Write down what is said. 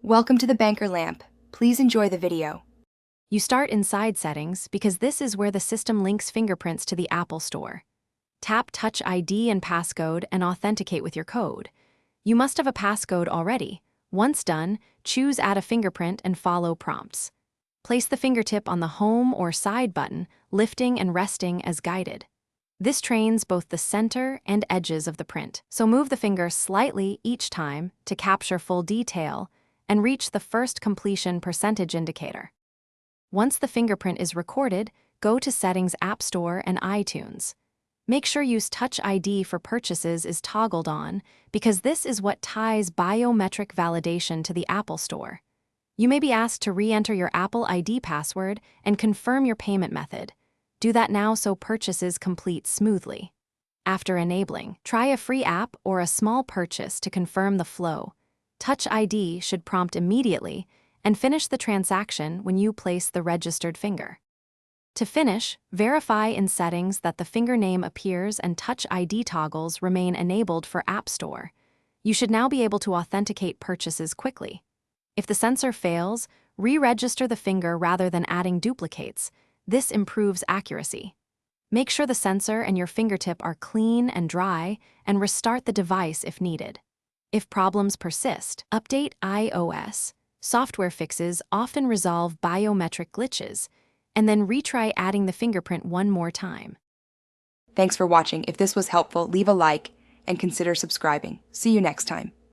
Welcome to the banker lamp. Please enjoy the video. You start inside Settings because this is where the system links fingerprints to the Apple Store. Tap Touch ID and passcode and authenticate with your code. You must have a passcode already. Once done, choose Add a fingerprint and follow prompts. Place the fingertip on the Home or Side button, lifting and resting as guided. This trains both the center and edges of the print, so move the finger slightly each time to capture full detail and reach the first completion percentage indicator. Once the fingerprint is recorded, go to Settings App Store and iTunes. Make sure Use Touch ID for purchases is toggled on because this is what ties biometric validation to the Apple Store. You may be asked to re-enter your Apple ID password and confirm your payment method. Do that now so purchases complete smoothly. After enabling, try a free app or a small purchase to confirm the flow. Touch ID should prompt immediately and finish the transaction when you place the registered finger. To finish, verify in Settings that the finger name appears and Touch ID toggles remain enabled for App Store. You should now be able to authenticate purchases quickly. If the sensor fails, re-register the finger rather than adding duplicates. This improves accuracy. Make sure the sensor and your fingertip are clean and dry, and restart the device if needed. If problems persist, update iOS. Software fixes often resolve biometric glitches, and then retry adding the fingerprint one more time. Thanks for watching. If this was helpful, leave a like and consider subscribing. See you next time.